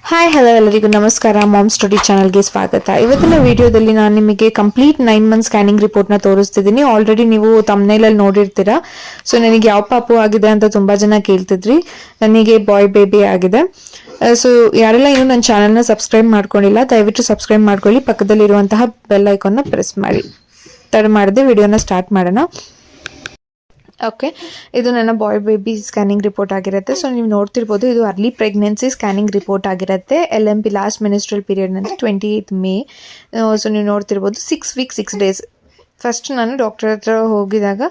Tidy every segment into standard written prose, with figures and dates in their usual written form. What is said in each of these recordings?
Hi hello ಎಲ್ಲರಿಗೂ ನಮಸ್ಕಾರ. Ma'am study ಚಾನಲ್ಗೆ ಸ್ವಾಗತ. ಇವತ್ತಿನ ವಿಡಿಯೋದಲ್ಲಿ ನಾನು ನಿಮಗೆ ಕಂಪ್ಲೀಟ್ 9 ಮಂತ್ ಸ್ಕ್ಯಾನಿಂಗ್ ರಿಪೋರ್ಟ್ನ ತೋರಿಸ್ತಿದ್ದೀನಿ. ಆಲ್ರೆಡಿ ನೀವು ತಮ್ನೇಲಲ್ಲಿ ನೋಡಿರ್ತೀರಾ. ಸೊ ನನಗೆ ಯಾವ ಪಾಪು ಆಗಿದೆ ಅಂತ ತುಂಬ ಜನ ಕೇಳ್ತಿದ್ರಿ. ನನಗೆ ಬಾಯ್ ಬೇಬಿ ಆಗಿದೆ. ಸೊ ಯಾರೆಲ್ಲ ಇನ್ನೂ ನನ್ನ ಚಾನಲ್ನ ಸಬ್ಸ್ಕ್ರೈಬ್ ಮಾಡ್ಕೊಂಡಿಲ್ಲ ದಯವಿಟ್ಟು ಸಬ್ಸ್ಕ್ರೈಬ್ ಮಾಡ್ಕೊಳ್ಳಿ. ಪಕ್ಕದಲ್ಲಿರುವಂತಹ ಬೆಲ್ ಐಕಾನ್ನ ಪ್ರೆಸ್ ಮಾಡಿ. ತಡ ಮಾಡದೆ ವಿಡಿಯೋನ ಸ್ಟಾರ್ಟ್ ಮಾಡೋಣ. ಓಕೆ, ಇದು ನನ್ನ ಬಾಯ್ ಬೇಬಿ ಸ್ಕ್ಯಾನಿಂಗ್ ರಿಪೋರ್ಟ್ ಆಗಿರುತ್ತೆ. ಸೊ ನೀವು ನೋಡ್ತಿರ್ಬೋದು, ಇದು ಅರ್ಲಿ ಪ್ರೆಗ್ನೆನ್ಸಿ ಸ್ಕ್ಯಾನಿಂಗ್ ರಿಪೋರ್ಟ್ ಆಗಿರುತ್ತೆ. LMP ಲಾಸ್ಟ್ ಮಿನಿಸ್ಟ್ರಲ್ ಪೀರಿಯಡ್ ಅಂತ 28th May. ಸೊ ನೀವು ನೋಡ್ತಿರ್ಬೋದು 6 weeks 6 days. ಫಸ್ಟ್ ನಾನು ಡಾಕ್ಟರ್ ಹತ್ರ ಹೋಗಿದಾಗ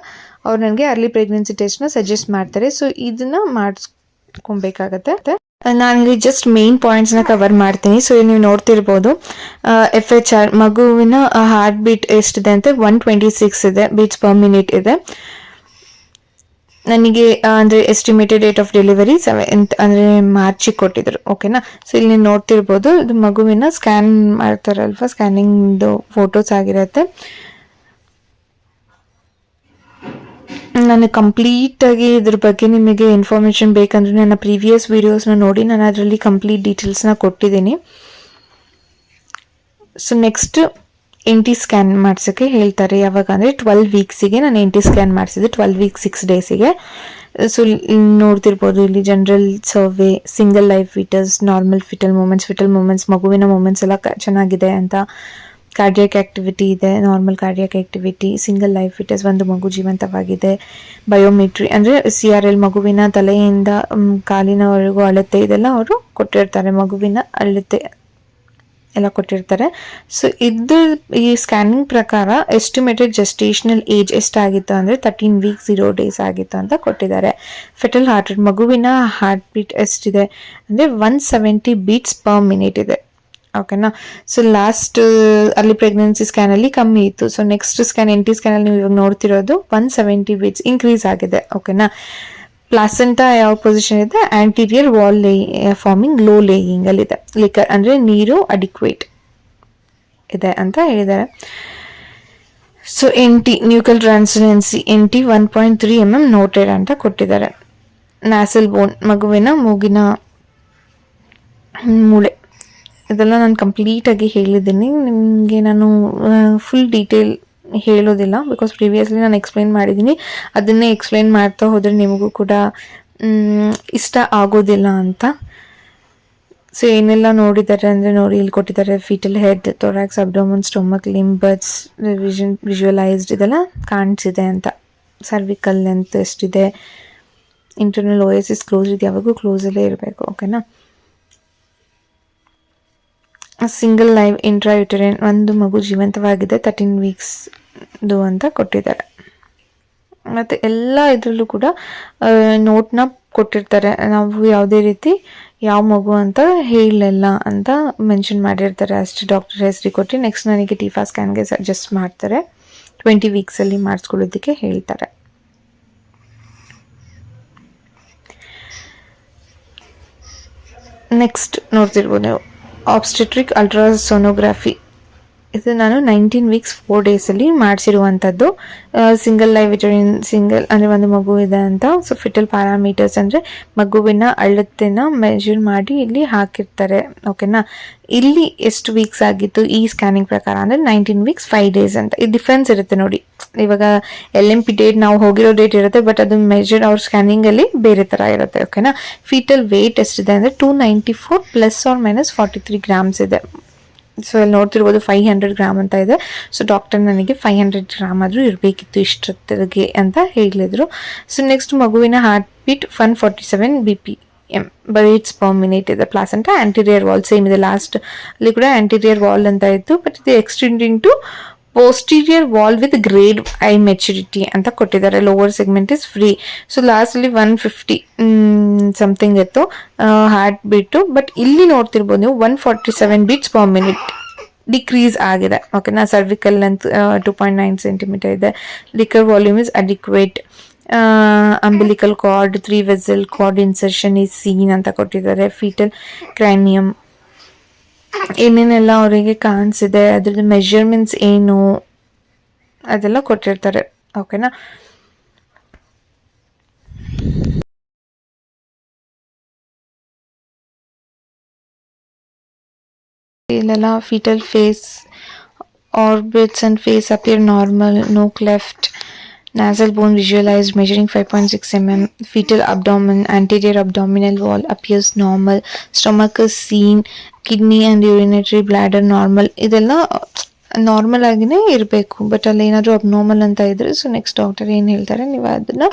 ಅವ್ರು ನನಗೆ ಅರ್ಲಿ ಪ್ರೆಗ್ನೆನ್ಸಿ ಟೆಸ್ಟ್ನ ಸಜೆಸ್ಟ್ ಮಾಡ್ತಾರೆ. ಸೊ ಇದನ್ನು ಮಾಡಿಸ್ಕೊಬೇಕಾಗತ್ತೆ. ನಾನಿಲ್ಲಿ ಜಸ್ಟ್ ಮೇನ್ ಪಾಯಿಂಟ್ಸ್ನ ಕವರ್ ಮಾಡ್ತೀನಿ. ಸೊ ನೀವು ನೋಡ್ತಿರ್ಬೋದು, FHR ಮಗುವಿನ ಹಾರ್ಟ್ ಬೀಟ್ ಎಷ್ಟಿದೆ ಅಂತ 126 ಇದೆ, ಬೀಟ್ಸ್ ಪರ್ ಮಿನಿಟ್ ಇದೆ. ನನಗೆ ಅಂದರೆ estimated date of delivery 7th ಅಂದರೆ ಮಾರ್ಚಿಗೆ ಕೊಟ್ಟಿದ್ರು. ಓಕೆನಾ. ಸೊ ಇಲ್ಲಿ ನೀವು ನೋಡ್ತಿರ್ಬೋದು, ಇದು ಮಗುವಿನ ಸ್ಕ್ಯಾನ್ ಮಾಡ್ತಾರಲ್ವ, ಸ್ಕ್ಯಾನಿಂಗ್ದು ಫೋಟೋಸ್ ಆಗಿರುತ್ತೆ. ನಾನು ಕಂಪ್ಲೀಟಾಗಿ ಇದ್ರ ಬಗ್ಗೆ ನಿಮಗೆ ಇನ್ಫಾರ್ಮೇಷನ್ ಬೇಕಂದ್ರೆ ನನ್ನ ಪ್ರೀವಿಯಸ್ ವೀಡಿಯೋಸ್ನ ನೋಡಿ, ನಾನು ಅದರಲ್ಲಿ ಕಂಪ್ಲೀಟ್ ಡೀಟೇಲ್ಸ್ನ ಕೊಟ್ಟಿದ್ದೀನಿ. ಸೊ ನೆಕ್ಸ್ಟ್ NT ಸ್ಕ್ಯಾನ್ ಮಾಡ್ಸೋಕ್ಕೆ ಹೇಳ್ತಾರೆ. ಯಾವಾಗ ಅಂದರೆ 12 weeksಗೆ ನಾನು NT ಸ್ಕ್ಯಾನ್ ಮಾಡಿಸಿದೆ, 12 weeks 6 daysಗೆ. ಸೊ ನೋಡ್ತಿರ್ಬೋದು ಇಲ್ಲಿ general survey, single life fetus, normal fetal movements, ಮಗುವಿನ ಮೂಮೆಂಟ್ಸ್ ಎಲ್ಲ ಚೆನ್ನಾಗಿದೆ ಅಂತ. ಕಾರ್ಡಿಯಾಕ್ ಆಕ್ಟಿವಿಟಿ ಇದೆ, normal cardiac activity, single life fetus, ಒಂದು ಮಗು ಜೀವಂತವಾಗಿದೆ. ಬಯೋಮೆಟ್ರಿ ಅಂದರೆ CRL ಮಗುವಿನ ತಲೆಯಿಂದ ಕಾಲಿನವರೆಗೂ ಅಳತೆ, ಇದೆಲ್ಲ ಅವರು ಕೊಟ್ಟಿರ್ತಾರೆ. ಮಗುವಿನ ಅಳತೆ ಎಲ್ಲ ಕೊಟ್ಟಿರ್ತಾರೆ. ಸೊ ಇದು ಈ ಸ್ಕ್ಯಾನಿಂಗ್ ಪ್ರಕಾರ ಎಸ್ಟಿಮೇಟೆಡ್ ಜೆಸ್ಟೇಷನಲ್ ಏಜ್ ಎಷ್ಟಾಗಿತ್ತು ಅಂದರೆ 13 weeks 0 days ಆಗಿತ್ತು ಅಂತ ಕೊಟ್ಟಿದ್ದಾರೆ. ಫೆಟಲ್ ಹಾರ್ಟ್ ರೇಟ್, ಮಗುವಿನ ಹಾರ್ಟ್ ಬೀಟ್ ಎಷ್ಟಿದೆ ಅಂದರೆ 170 beats per minute ಇದೆ. ಓಕೆನಾ. ಸೊ ಲಾಸ್ಟ್ ಅಲ್ಲಿ ಪ್ರೆಗ್ನೆನ್ಸಿ ಸ್ಕ್ಯಾನಲ್ಲಿ ಕಮ್ಮಿ ಇತ್ತು. ಸೊ ನೆಕ್ಸ್ಟ್ ಸ್ಕ್ಯಾನ್ NT ಸ್ಕ್ಯಾನಲ್ಲಿ ನೀವು ಇವಾಗ ನೋಡ್ತಿರೋದು 170 beats ಇನ್ಕ್ರೀಸ್ ಆಗಿದೆ. ಓಕೆನಾ. ಪ್ಲಾಸೆಂಟಾ ಯಾವ ಪೊಸಿಷನ್ ಇದೆ, anterior wall forming low lying ಅಲ್ಲಿ ಇದೆ. ಲಿಕರ್ ಅಂದರೆ ನೀರು ಅಡಿಕ್ವೇಟ್ ಇದೆ ಅಂತ ಹೇಳಿದ್ದಾರೆ. So NT nuchal translucency NT 1.3 mm noted ಅಂತ ಕೊಟ್ಟಿದ್ದಾರೆ. ನ್ಯಾಸಲ್ ಬೋನ್ ಮಗುವಿನ ಮೂಗಿನ ಮೂಳೆ, ಇದೆಲ್ಲ ನಾನು ಕಂಪ್ಲೀಟಾಗಿ ಹೇಳಿದ್ದೀನಿ. ನಿಮಗೆ ನಾನು ಫುಲ್ ಡೀಟೇಲ್ ಹೇಳೋದಿಲ್ಲ, ಬಿಕಾಸ್ ಪ್ರೀವಿಯಸ್ಲಿ ನಾನು ಎಕ್ಸ್ಪ್ಲೈನ್ ಮಾಡಿದ್ದೀನಿ. ಅದನ್ನೇ ಎಕ್ಸ್ಪ್ಲೈನ್ ಮಾಡ್ತಾ ಹೋದರೆ ನಿಮಗೂ ಕೂಡ ಇಷ್ಟ ಆಗೋದಿಲ್ಲ ಅಂತ. ಸೊ ಏನೆಲ್ಲ ನೋಡಿದ್ದಾರೆ ಅಂದರೆ ನೋಡಿ, ಇಲ್ಲಿ ಕೊಟ್ಟಿದ್ದಾರೆ fetal head, thorax, abdomen, stomach, limbs, visualised ಇದೆಲ್ಲ ಕಾಣಿಸಿದೆ ಅಂತ. ಸರ್ವಿಕಲ್ ಲೆಂತ್ ಎಷ್ಟಿದೆ, ಇಂಟರ್ನಲ್ OSS ಕ್ಲೋಸ್ ಇದೆ, ಯಾವಾಗೂ ಕ್ಲೋಸಲ್ಲೇ ಇರಬೇಕು. ಓಕೆನಾ. ಸಿಂಗಲ್ ಲೈವ್ ಇಂಟ್ರಾಯುಟರಿನ್, ಒಂದು ಮಗು ಜೀವಂತವಾಗಿದೆ, 13 weeks ಅಂತ ಕೊಟ್ಟಿದ್ದಾರೆ. ಮತ್ತು ಎಲ್ಲ ಇದರಲ್ಲೂ ಕೂಡ ನೋಟ್ನ ಕೊಟ್ಟಿರ್ತಾರೆ. ನಾವು ಯಾವುದೇ ರೀತಿ ಯಾವ ಮಗು ಅಂತ ಹೇಳಿಲ್ಲ ಅಂತ ಮೆನ್ಷನ್ ಮಾಡಿರ್ತಾರೆ. ಅಷ್ಟು ಡಾಕ್ಟರ್ ಹೆಸರಿಗೆ ಕೊಟ್ಟು ನೆಕ್ಸ್ಟ್ ನನಗೆ TIFA ಸ್ಕ್ಯಾನ್ಗೆ ಸಜೆಸ್ಟ್ ಮಾಡ್ತಾರೆ. 20 weeksಲ್ಲಿ ಮಾಡಿಸ್ಕೊಳ್ಳೋದಕ್ಕೆ ಹೇಳ್ತಾರೆ. ನೆಕ್ಸ್ಟ್ ನೋಡ್ತಿರ್ಬೋದು ನೀವು ಆಬ್ಸ್ಟೆಟ್ರಿಕ್ ಅಲ್ಟ್ರಾಸೋನೋಗ್ರಫಿ. ಇದು ನಾನು 19 weeks 4 daysಲ್ಲಿ ಮಾಡಿಸಿರುವಂಥದ್ದು. ಸಿಂಗಲ್ ಲೈವ್ ವಿಟರಿನ್, ಸಿಂಗಲ್ ಅಂದರೆ ಒಂದು ಮಗು ಇದೆ ಅಂತ. ಸೊ ಫಿಟಲ್ ಪ್ಯಾರಾಮೀಟರ್ಸ್ ಅಂದರೆ ಮಗುವಿನ ಅಳತೆನ ಮೆಜರ್ ಮಾಡಿ ಇಲ್ಲಿ ಹಾಕಿರ್ತಾರೆ. ಓಕೆನಾ. ಇಲ್ಲಿ ಎಷ್ಟು ವೀಕ್ಸ್ ಆಗಿತ್ತು ಈ ಸ್ಕ್ಯಾನಿಂಗ್ ಪ್ರಕಾರ ಅಂದರೆ 19 weeks 5 days ಅಂತ. ಇದು ಡಿಫ್ರೆನ್ಸ್ ಇರುತ್ತೆ ನೋಡಿ. ಇವಾಗ LMP ಡೇಟ್ ನಾವು ಹೋಗಿರೋ ಡೇಟ್ ಇರುತ್ತೆ, ಬಟ್ ಅದು ಮೆಜರ್ ಅವ್ರ ಸ್ಕ್ಯಾನಿಂಗಲ್ಲಿ ಬೇರೆ ಥರ ಇರುತ್ತೆ. ಓಕೆನಾ. ಫೀಟಲ್ ವೇಟ್ ಎಷ್ಟಿದೆ ಅಂದರೆ 294 ± 43 grams ಇದೆ. ಸೊ ಇಲ್ಲಿ ನೋಡ್ತಿರ್ಬೋದು 500 grams ಅಂತ ಇದೆ. ಸೊ ಡಾಕ್ಟರ್ ನನಗೆ 500 grams ಆದರೂ ಇರಬೇಕಿತ್ತು ಇಷ್ಟೊತ್ತಿಗೆ ಅಂತ ಹೇಳಿದರು. ಸೊ ನೆಕ್ಸ್ಟ್ ಮಗುವಿನ heart beat 147 BPM beats per minute ಇದೆ. ಪ್ಲಾಸೆಂಟಾ ಆಂಟೀರಿಯರ್ ವಾಲ್ ಸೇಮ್ ಇದೆ. ಲಾಸ್ಟ್ ಅಲ್ಲಿ ಕೂಡ ಆಂಟೀರಿಯರ್ ವಾಲ್ ಅಂತ ಇತ್ತು, ಬಟ್ ಇದು extending to posterior wall with grade I maturity ಅಂತ ಕೊಟ್ಟಿದ್ದಾರೆ. Lower segment is free. So ಲಾಸ್ಟಲ್ಲಿ 150 ಸಮಥಿಂಗ್ ಇತ್ತು ಹಾರ್ಟ್ ಬೀಟು, ಬಟ್ ಇಲ್ಲಿ ನೋಡ್ತಿರ್ಬೋದು ನೀವು 147 beats per minute ಡಿಕ್ರೀಸ್ ಆಗಿದೆ. ಓಕೆನಾ. ಸರ್ವಿಕಲ್ ಲೆಂತ್ 2.9 cm ಇದೆ. Liquor volume is adequate. Umbilical card 3 vessel card insertion is seen ಅಂತ ಕೊಟ್ಟಿದ್ದಾರೆ. ಫೀಟಲ್ ಕ್ರಾನಿಯಮ್ ಏನೇನೆಲ್ಲ ಅವರಿಗೆ ಕಾಣಿಸಿದೆ, ಅದ್ರದ್ದು ಮೆಜರ್ಮೆಂಟ್ಸ್ ಏನು ಅದೆಲ್ಲ ಕೊಟ್ಟಿರ್ತಾರೆ. ಓಕೆನಾ. ಇಲ್ಲೆಲ್ಲ fetal face orbits and face appear normal, no cleft, nasal bone visualized measuring 5.6 mm, fetal abdomen, anterior abdominal wall appears normal, stomach is seen, kidney and urinary bladder normal. ಇದೆಲ್ಲ normal ಆಗಿನೇ ಇರಬೇಕು, but ಅಲ್ಲಿ ಏನಾದರೂ abnormal ಅಂತ ಇದ್ರೆ so next doctor ಏನು ಹೇಳ್ತಾರೆ ನೀವು ಅದನ್ನು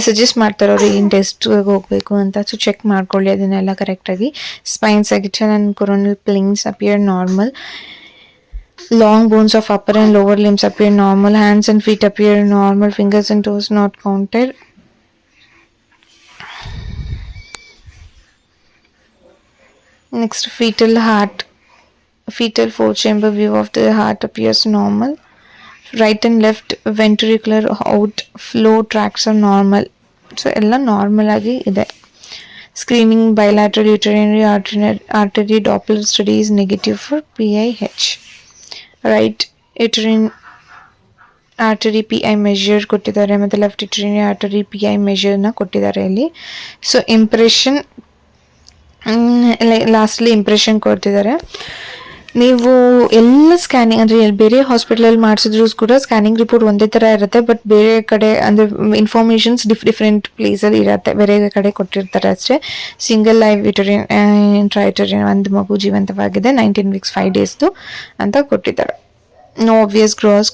ಸಜೆಸ್ಟ್ ಮಾಡ್ತಾರೆ ಅವ್ರು ಏನು ಟೆಸ್ಟ್ಗೆ ಹೋಗಬೇಕು ಅಂತ. ಸೊ ಚೆಕ್ ಮಾಡ್ಕೊಳ್ಳಿ ಅದನ್ನೆಲ್ಲ ಕರೆಕ್ಟಾಗಿ. Spine sagittal and coronal planes appear normal. Long bones of upper and lower limbs appear normal. Hands and feet appear normal. Fingers and toes not counted. Next, fetal heart. Fetal four-chamber view of the heart appears normal. Right and left ventricular outflow tracts are normal. So, ಎಲ್ಲ normal ಆಗಿ ಇದೆ. Screening bilateral urinary artery Doppler study is negative for PIH. Right uterine artery PI measure ಕೊಟ್ಟಿದ್ದಾರೆ ಮತ್ತು left uterine artery PI measureನ ಕೊಟ್ಟಿದ್ದಾರೆ ಇಲ್ಲಿ. So impression lastly impression ಕೊಟ್ಟಿದ್ದಾರೆ. ನೀವು ಎಲ್ಲ ಸ್ಕ್ಯಾನಿಂಗ್ ಅಂದರೆ ಬೇರೆ ಹಾಸ್ಪಿಟಲಲ್ಲಿ ಮಾಡಿಸಿದ್ರು ಕೂಡ ಸ್ಕ್ಯಾನಿಂಗ್ ರಿಪೋರ್ಟ್ ಒಂದೇ ಥರ ಇರುತ್ತೆ, ಬಟ್ ಬೇರೆ ಕಡೆ ಅಂದರೆ ಇನ್ಫಾರ್ಮೇಷನ್ಸ್ ಡಿಫ್ರೆಂಟ್ ಪ್ಲೇಸಲ್ಲಿ ಇರುತ್ತೆ, ಬೇರೆ ಕಡೆ ಕೊಟ್ಟಿರ್ತಾರೆ ಅಷ್ಟೇ. ಸಿಂಗಲ್ ಲೈವ್ ವಿಟರಿನ್ ಇಂಟ್ರಾಯುಟರಿನ್ ಒಂದು ಮಗು ಜೀವಂತವಾಗಿದೆ 19 weeks 5 days ಅಂತ ಕೊಟ್ಟಿದ್ದಾರೆ. No obvious gross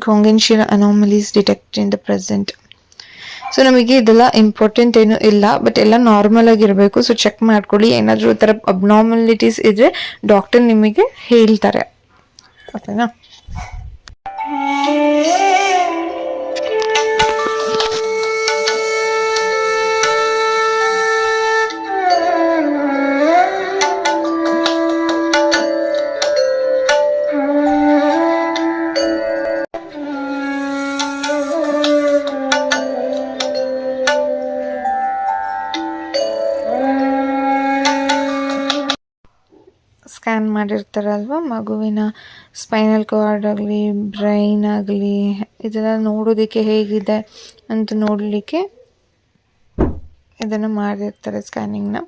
congenital anomalies detect in the present. So ನಮಗೆ ಇದೆಲ್ಲ ಇಂಪಾರ್ಟೆಂಟ್ ಏನು ಇಲ್ಲ, ಬಟ್ ಎಲ್ಲ ನಾರ್ಮಲ್ ಆಗಿರಬೇಕು. ಸೊ ಚೆಕ್ ಮಾಡ್ಕೊಳ್ಳಿ, ಏನಾದರೂ ಥರ ಅಬ್ನಾರ್ಮಲಿಟೀಸ್ ಇದ್ರೆ ಡಾಕ್ಟರ್ ನಿಮಗೆ ಹೇಳ್ತಾರೆ, ಓಕೆನಾ. ಸ್ಕ್ಯಾನ್ ಮಾಡಿರ್ತಾರಲ್ವ ಮಗುವಿನ ಸ್ಪೈನಲ್ ಕಾರ್ಡ್ ಆಗಲಿ ಬ್ರೈನ್ ಆಗಲಿ ಇದೆಲ್ಲ ನೋಡೋದಕ್ಕೆ ಹೇಗಿದೆ ಅಂತ ನೋಡಲಿಕ್ಕೆ ಇದನ್ನು ಮಾಡಿರ್ತಾರೆ ಸ್ಕ್ಯಾನಿಂಗ್ನ.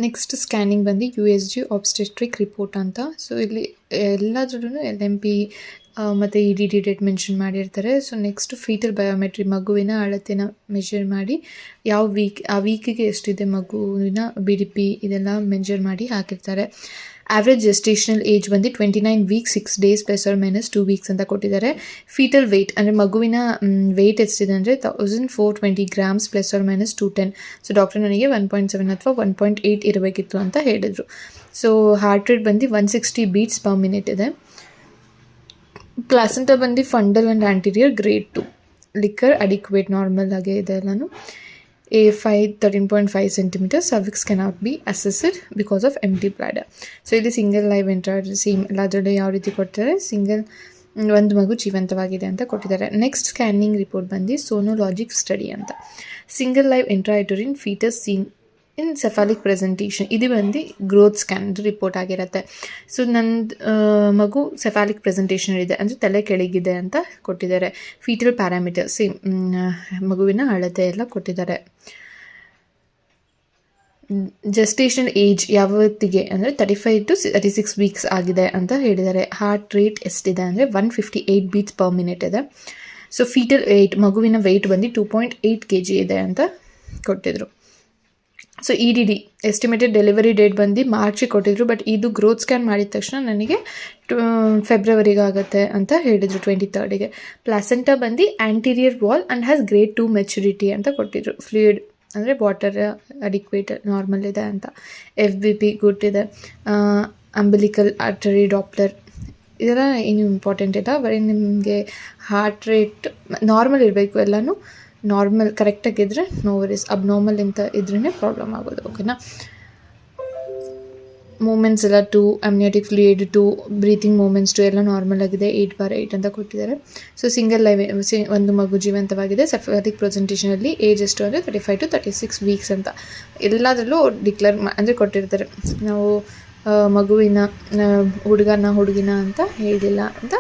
ನೆಕ್ಸ್ಟ್ ಸ್ಕ್ಯಾನಿಂಗ್ ಬಂದು USG ಆಬ್ಸ್ಟೆಟ್ರಿಕ್ ರಿಪೋರ್ಟ್ ಅಂತ. ಸೊ ಇಲ್ಲಿ ಎಲ್ಲದ್ರೂ LMP ಮತ್ತು EDD ಡೇಟ್ ಮೆನ್ಷನ್ ಮಾಡಿರ್ತಾರೆ. ಸೊ ನೆಕ್ಸ್ಟ್ ಫೀಟಲ್ ಬಯೋಮೆಟ್ರಿ ಮಗುವಿನ ಅಳತೆನ ಮೆಷರ್ ಮಾಡಿ ಯಾವ ಆ ವೀಕಿಗೆ ಎಷ್ಟಿದೆ ಮಗುವಿನ BDP ಇದೆಲ್ಲ ಮೆಜರ್ ಮಾಡಿ ಹಾಕಿರ್ತಾರೆ. ಆವ್ರೇಜ್ ಜೆಸ್ಟೇಷನಲ್ ಏಜ್ ಬಂದು 29 weeks 6 days ±2 weeks ಅಂತ ಕೊಟ್ಟಿದ್ದಾರೆ. ಫೀಟಲ್ ವೆಯ್ಟ್ ಅಂದರೆ ಮಗುವಿನ ವೆಯ್ಟ್ ಎಷ್ಟಿದೆ ಅಂದರೆ 1420 grams ±210. ಸೊ ಡಾಕ್ಟರ್ ನನಗೆ 1.7 ಅಥವಾ 1.8 ಇರಬೇಕಿತ್ತು ಅಂತ ಹೇಳಿದರು. ಸೊ ಹಾರ್ಟ್ ರೇಟ್ ಬಂದು 160 beats per minute ಇದೆ. ಪ್ಲಾಸೆಂಟಾ ಬಂದು fundal and anterior grade 2. Liquor adequate normal ಆಗೇ ಇದೆ ಎಲ್ಲನೂ. A5 13.5 cm. Cervix cannot be assessed because of empty bladder. So ಇದು ಸಿಂಗಲ್ ಲೈವ್ ಎಂಟ್ರಾಯ್ಡ್ ಸೇಮ್ ಎಲ್ಲದರಲ್ಲೂ ಯಾವ ರೀತಿ ಕೊಡ್ತಾರೆ, ಸಿಂಗಲ್ ಒಂದು ಮಗು ಜೀವಂತವಾಗಿದೆ ಅಂತ ಕೊಟ್ಟಿದ್ದಾರೆ. ನೆಕ್ಸ್ಟ್ ಸ್ಕ್ಯಾನಿಂಗ್ ರಿಪೋರ್ಟ್ ಬಂದು ಸೋನೋಲಾಜಿಕ್ ಸ್ಟಡಿ ಅಂತ. Single live intrauterine fetus seen in cephalic presentation. ಇದು ಬಂದು ಗ್ರೋತ್ ಸ್ಕ್ಯಾನ್ ರಿಪೋರ್ಟ್ ಆಗಿರುತ್ತೆ. ಸೊ ನಂದು ಮಗು ಸೆಫಾಲಿಕ್ ಪ್ರೆಸೆಂಟೇಷನ್ ಇದೆ ಅಂದರೆ ತಲೆ ಕೆಳಗಿದೆ ಅಂತ ಕೊಟ್ಟಿದ್ದಾರೆ. ಫೀಟಲ್ ಪ್ಯಾರಾಮೀಟರ್ ಸೇಮ್ ಮಗುವಿನ ಅಳತೆ ಎಲ್ಲ ಕೊಟ್ಟಿದ್ದಾರೆ. ಜೆಸ್ಟೇಷನ್ ಏಜ್ ಯಾವತ್ತಿಗೆ ಅಂದರೆ 35 to 36 weeks ಆಗಿದೆ ಅಂತ ಹೇಳಿದ್ದಾರೆ. ಹಾರ್ಟ್ ರೇಟ್ ಎಷ್ಟಿದೆ ಅಂದರೆ 158 beats per minute ಇದೆ. ಸೊ ಫೀಟಲ್ ವೆಯ್ಟ್ ಮಗುವಿನ ವೆಯ್ಟ್ ಬಂದು 2.8 kg ಇದೆ ಅಂತ ಕೊಟ್ಟಿದ್ರು. So EDD estimated delivery date ಬಂದು ಮಾರ್ಚಿಗೆ ಕೊಟ್ಟಿದ್ರು, ಬಟ್ ಇದು ಗ್ರೋತ್ ಸ್ಕ್ಯಾನ್ ಮಾಡಿದ ತಕ್ಷಣ ನನಗೆ ಫೆಬ್ರವರಿಗೆ ಆಗುತ್ತೆ ಅಂತ ಹೇಳಿದರು 23rd. ಪ್ಲಾಸೆಂಟಾ ಬಂದು anterior wall and has grade 2 maturity ಅಂತ ಕೊಟ್ಟಿದ್ರು. ಫ್ಲೂಯಿಡ್ ಅಂದರೆ ವಾಟರ್ ಅಡಿಕ್ವೇಟ್ ನಾರ್ಮಲ್ ಇದೆ ಅಂತ. FBP ಗುಡ್ ಇದೆ. ಅಂಬಿಲಿಕಲ್ ಆರ್ಟರಿ ಡಾಪ್ಲರ್ ಇದೆಲ್ಲ ಏನು ಇಂಪಾರ್ಟೆಂಟ್ ಇಲ್ಲ, ಬರೀ ನಿಮಗೆ ಹಾರ್ಟ್ ರೇಟ್ ನಾರ್ಮಲ್ ಇರಬೇಕು, ಎಲ್ಲನೂ ನಾರ್ಮಲ್ ಕರೆಕ್ಟಾಗಿದ್ದರೆ ನೋ ವರೀಸ್. ಅಬ್ನಾರ್ಮಲ್ ಅಂತ ಇದ್ರೇ ಪ್ರಾಬ್ಲಮ್ ಆಗೋದು, ಓಕೆನಾ. ಮೂಮೆಂಟ್ಸ್ ಎಲ್ಲ 2, ಅಮ್ನಿಯಾಟಿಕ್ ಫ್ಲೂಯಿಡ್ 2, ಬ್ರೀತಿಂಗ್ ಮೂಮೆಂಟ್ಸ್ 2 ಎಲ್ಲ ನಾರ್ಮಲ್ ಆಗಿದೆ. 8/8 ಅಂತ ಕೊಟ್ಟಿದ್ದಾರೆ. ಸೊ ಸಿಂಗಲ್ ಲೈವ್ ಒಂದು ಮಗು ಜೀವಂತವಾಗಿದೆ. ಸೆಫಾಲಿಕ್ ಪ್ರೆಸೆಂಟೇಷನಲ್ಲಿ ಏಜ್ ಎಷ್ಟು ಅಂದರೆ 35 to 36 weeks ಅಂತ ಎಲ್ಲದರಲ್ಲೂ ಡಿಕ್ಲೇರ್ ಅಂದರೆ ಕೊಟ್ಟಿರ್ತಾರೆ. ನಾವು ಮಗುವಿನ ಹುಡುಗಿನ ಅಂತ ಹೇಳಿಲ್ಲ ಅಂತ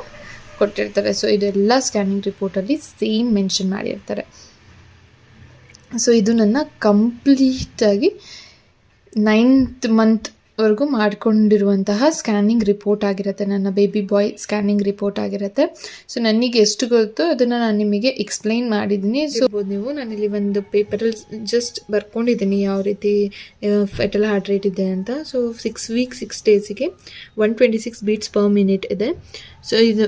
ಕೊಟ್ಟಿರ್ತಾರೆ. ಸೊ ಇದೆಲ್ಲ ಸ್ಕ್ಯಾನಿಂಗ್ ರಿಪೋರ್ಟಲ್ಲಿ ಸೇಮ್ ಮೆನ್ಷನ್ ಮಾಡಿರ್ತಾರೆ. ಸೊ ಇದು ನನ್ನ ಕಂಪ್ಲೀಟಾಗಿ 9th ಮಂತ್ವರೆಗೂ ಮಾಡಿಕೊಂಡಿರುವಂತಹ ಸ್ಕ್ಯಾನಿಂಗ್ ರಿಪೋರ್ಟ್ ಆಗಿರುತ್ತೆ, ನನ್ನ ಬೇಬಿ ಬಾಯ್ ಸ್ಕ್ಯಾನಿಂಗ್ ರಿಪೋರ್ಟ್ ಆಗಿರುತ್ತೆ. ಸೊ ನನಗೆ ಎಷ್ಟು ಗೊತ್ತೋ ಅದನ್ನು ನಾನು ನಿಮಗೆ ಎಕ್ಸ್ಪ್ಲೈನ್ ಮಾಡಿದ್ದೀನಿ. ಸೊ ನೀವು ನಾನಿಲ್ಲಿ ಒಂದು ಪೇಪರಲ್ಲಿ ಜಸ್ಟ್ ಬರ್ಕೊಂಡಿದ್ದೀನಿ ಯಾವ ರೀತಿ ಫೆಟಲ್ ಹಾರ್ಟ್ ರೇಟ್ ಇದೆ ಅಂತ. So 6 weeks 6 daysಗೆ 126 beats per minute ಇದೆ. ಸೊ ಇದು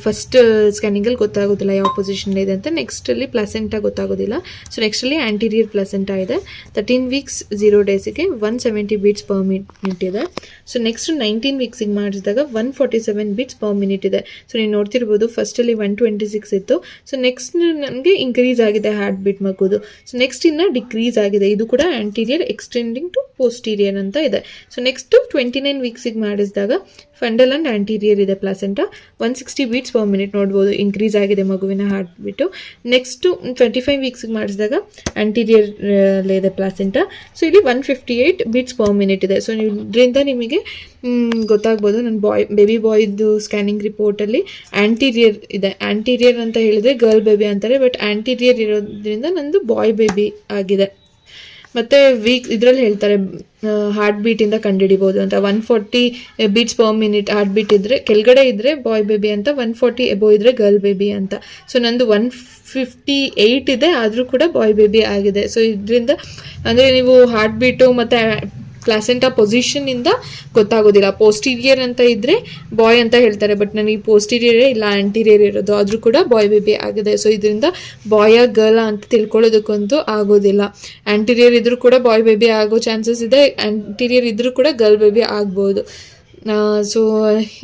ಫಸ್ಟ್ ಸ್ಕ್ಯಾನಿಂಗಲ್ಲಿ ಗೊತ್ತಾಗೋದಿಲ್ಲ ಯಾವ ಪೊಸಿಷನ್ ಇದೆ ಅಂತ. ನೆಕ್ಸ್ಟಲ್ಲಿ ಪ್ಲಾಸೆಂಟಾ ಗೊತ್ತಾಗೋದಿಲ್ಲ. ಸೊ ನೆಕ್ಸ್ಟಲ್ಲಿ ಆ್ಯಂಟೀರಿಯರ್ ಪ್ಲಾಸೆಂಟಾ ಇದೆ. 13 weeks 0 daysಗೆ 170 beats per minute ಇದೆ. ಸೊ ನೆಕ್ಸ್ಟ್ 19 weeksಗೆ ಮಾಡಿಸಿದಾಗ 147 beats per minute ಇದೆ. ಸೊ ನೀವು ನೋಡ್ತಿರ್ಬೋದು ಫಸ್ಟಲ್ಲಿ 126 ಇತ್ತು. ಸೊ ನೆಕ್ಸ್ಟ್ ನನಗೆ ಇನ್ಕ್ರೀಸ್ ಆಗಿದೆ ಹಾರ್ಟ್ ಬೀಟ್ ಮಗುದು. ಸೊ ನೆಕ್ಸ್ಟ್ ಇನ್ನು ಡಿಕ್ರೀಸ್ ಆಗಿದೆ. ಇದು ಕೂಡ ಆ್ಯಂಟೀರಿಯರ್ ಎಕ್ಸ್ಟೆಂಡಿಂಗ್ ಟು ಪೋಸ್ಟೀರಿಯರ್ ಅಂತ ಇದೆ. ಸೊ ನೆಕ್ಸ್ಟ್ 29 weeksಗೆ ಮಾಡಿಸಿದಾಗ ಫಂಡಲ್ ಆ್ಯಂಡ್ ಆ್ಯಂಟೀರಿಯರ್ ಇದೆ ಪ್ಲಾಸೆಂಟಾ. 160 beats per minute ನೋಡ್ಬೋದು, ಇನ್ಕ್ರೀಸ್ ಆಗಿದೆ ಮಗುವಿನ ಹಾರ್ಟ್ ಬೀಟು. ನೆಕ್ಸ್ಟು 25 weeksಗೆ ಮಾಡಿಸಿದಾಗ ಆ್ಯಂಟೀರಿಯರ್ ಇದೆ ಪ್ಲಾಸೆಂಟಾ. ಸೊ ಇಲ್ಲಿ 158 beats per minute ಇದೆ. ಸೊ ನೀವು ಇದರಿಂದ ನಿಮಗೆ ಗೊತ್ತಾಗ್ಬೋದು. ನನ್ನ ಬೇಬಿ ಬಾಯ್ದು ಸ್ಕ್ಯಾನಿಂಗ್ ರಿಪೋರ್ಟಲ್ಲಿ ಆ್ಯಂಟೀರಿಯರ್ ಇದೆ. ಆ್ಯಂಟೀರಿಯರ್ ಅಂತ ಹೇಳಿದರೆ ಗರ್ಲ್ ಬೇಬಿ ಅಂತಾರೆ, ಬಟ್ ಆ್ಯಂಟೀರಿಯರ್ ಇರೋದ್ರಿಂದ ನಂದು ಬಾಯ್ ಬೇಬಿ ಆಗಿದೆ. ಮತ್ತು ಇದರಲ್ಲಿ ಹೇಳ್ತಾರೆ ಹಾರ್ಟ್ ಬೀಟಿಂದ ಕಂಡುಹಿಡಿಬೋದು ಅಂತ. 140 beats per minute heart beat ಇದ್ದರೆ ಕೆಳಗಡೆ ಇದ್ದರೆ ಬಾಯ್ ಬೇಬಿ ಅಂತ, 140 ಎಬೋ ಇದ್ದರೆ ಗರ್ಲ್ ಬೇಬಿ ಅಂತ. ಸೊ ನಂದು 158 ಇದೆ, ಆದರೂ ಕೂಡ ಬಾಯ್ ಬೇಬಿ ಆಗಿದೆ. ಸೊ ಇದರಿಂದ ಅಂದರೆ ನೀವು ಹಾರ್ಟ್ ಬೀಟು ಮತ್ತು ಪ್ಲಾಸೆಂಟಾ ಪೊಸಿಷನ್ನಿಂದ ಗೊತ್ತಾಗೋದಿಲ್ಲ. ಪೋಸ್ಟೀರಿಯರ್ ಅಂತ ಇದ್ದರೆ ಬಾಯ್ ಅಂತ ಹೇಳ್ತಾರೆ, ಬಟ್ ನನಗೆ ಪೋಸ್ಟೀರಿಯರೇ ಇಲ್ಲ ಆ್ಯಂಟೀರಿಯರ್ ಇರೋದು, ಆದರೂ ಕೂಡ ಬಾಯ್ ಬೇಬಿ ಆಗಿದೆ. ಸೊ ಇದರಿಂದ ಬಾಯ ಗರ್ಲ ಅಂತ ತಿಳ್ಕೊಳ್ಳೋದಕ್ಕಂತೂ ಆಗೋದಿಲ್ಲ. ಆ್ಯಂಟೀರಿಯರ್ ಇದ್ದರೂ ಕೂಡ ಬಾಯ್ ಬೇಬಿ ಆಗೋ ಚಾನ್ಸಸ್ ಇದೆ, ಆ್ಯಂಟೀರಿಯರ್ ಇದ್ದರೂ ಕೂಡ ಗರ್ಲ್ ಬೇಬಿ ಆಗ್ಬೋದು. ಸೊ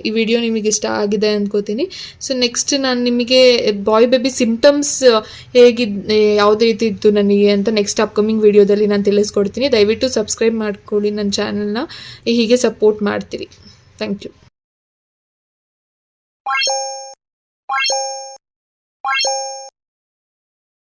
ಈ ವಿಡಿಯೋ ನಿಮಗೆ ಇಷ್ಟ ಆಗಿದೆ ಅಂದ್ಕೋತೀನಿ. ಸೊ ನೆಕ್ಸ್ಟ್ ನಾನು ನಿಮಗೆ ಬಾಯ್ ಬೇಬಿ ಸಿಂಪ್ಟಮ್ಸ್ ಯಾವುದೇ ರೀತಿ ಇತ್ತು ನನಗೆ ಅಂತ ನೆಕ್ಸ್ಟ್ ಅಪ್ಕಮಿಂಗ್ ವಿಡಿಯೋದಲ್ಲಿ ನಾನು ತಿಳಿಸ್ಕೊಡ್ತೀನಿ. ದಯವಿಟ್ಟು ಸಬ್ಸ್ಕ್ರೈಬ್ ಮಾಡ್ಕೊಳ್ಳಿ ನನ್ನ ಚಾನಲ್ನ, ಹೀಗೆ ಸಪೋರ್ಟ್ ಮಾಡ್ತೀರಿ. Thank you.